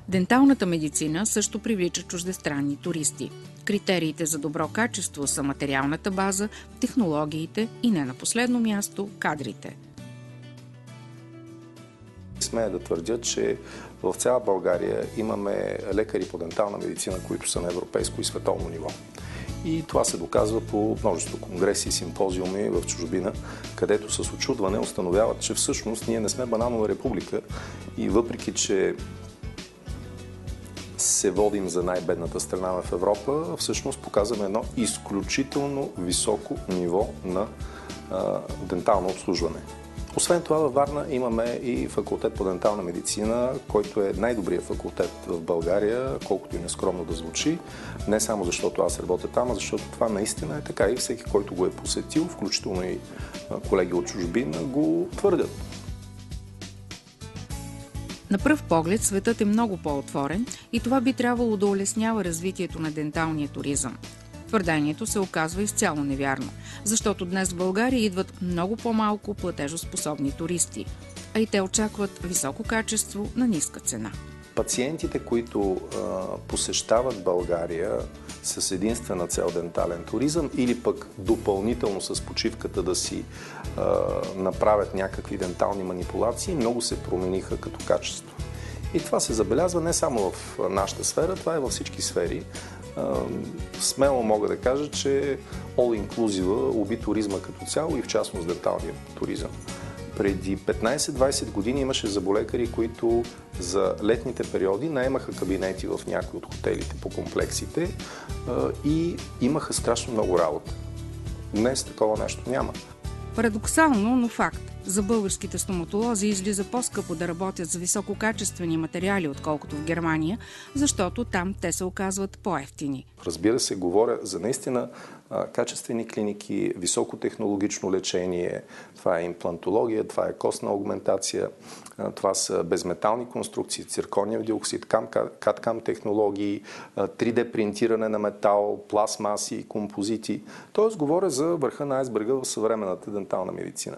Денталната медицина също привлича чуждестранни туристи. Критериите за добро качество са материалната база, технологиите и не на последно място кадрите. Смея да твърдя, че в цяла България имаме лекари по дентална медицина, които са на европейско и световно ниво. И това се доказва по множество конгреси и симпозиуми в чужбина, където с учудване установяват, че всъщност ние не сме бананова република и въпреки, че се водим за най-бедната страна в Европа, всъщност показваме едно изключително високо ниво на дентално обслужване. Освен това, във Варна имаме и факултет по дентална медицина, който е най-добрият факултет в България, колкото и нескромно да звучи. Не само защото аз работя там, а защото това наистина е така и всеки, който го е посетил, включително и колеги от чужбина, го твърдят. На пръв поглед светът е много по-отворен и това би трябвало да улеснява развитието на денталния туризъм. Твърдението се оказва изцяло невярно, защото днес в България идват много по-малко платежоспособни туристи, а и те очакват високо качество на ниска цена. Пациентите, които посещават България с единствена цел дентален туризъм или пък допълнително с почивката да си направят някакви дентални манипулации, много се промениха като качество. И това се забелязва не само в нашата сфера, това е във всички сфери. Смело мога да кажа, че all-inclusive уби туризма като цяло и в частност денталния туризъм. Преди 15-20 години имаше зъболекари, които за летните периоди наемаха кабинети в някои от хотелите по комплексите и имаха страшно много работа. Днес такова нещо няма. Парадоксално, но факт. За българските стоматолози излиза по-скъпо да работят с висококачествени материали, отколкото в Германия, защото там те се оказват по-евтини. Разбира се, говоря за наистина качествени клиники, високотехнологично лечение, това е имплантология, това е костна аугментация, това са безметални конструкции, циркониев диоксид, CAD/CAM технологии, 3D принтиране на метал, пластмаси, композити. Тоест говоря за върха на айсберга в съвременната дентална медицина.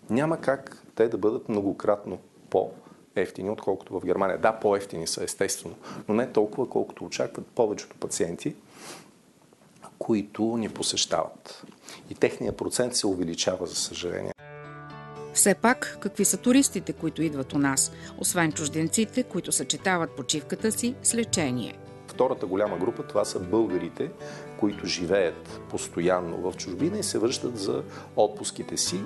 Няма как те да бъдат многократно по-евтини, отколкото в Германия. Да, по-евтини са, естествено, но не толкова, колкото очакват повечето пациенти, които ни посещават. И техният процент се увеличава, за съжаление. Все пак, какви са туристите, които идват у нас, освен чужденците, които съчетават почивката си с лечение? Втората голяма група, това са българите, които живеят постоянно в чужбина и се връщат за отпуските си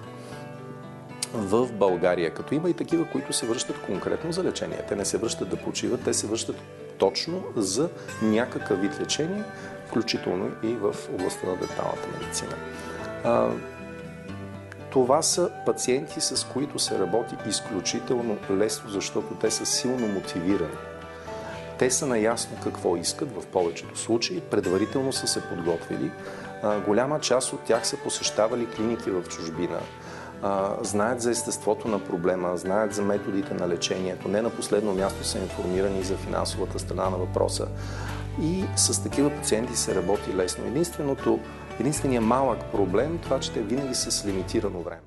в България, като има и такива, които се връщат конкретно за лечение. Те не се връщат да почиват, те се връщат точно за някакъв вид лечение, включително и в областта на денталната медицина. Това са пациенти, с които се работи изключително лесно, защото те са силно мотивирани. Те са наясно какво искат в повечето случаи, предварително са се подготвили. Голяма част от тях са посещавали клиники в чужбина, знаят за естеството на проблема, знаят за методите на лечението, не на последно място са информирани за финансовата страна на въпроса. И с такива пациенти се работи лесно. Единственият малък проблем, това, че те винаги са с лимитирано време.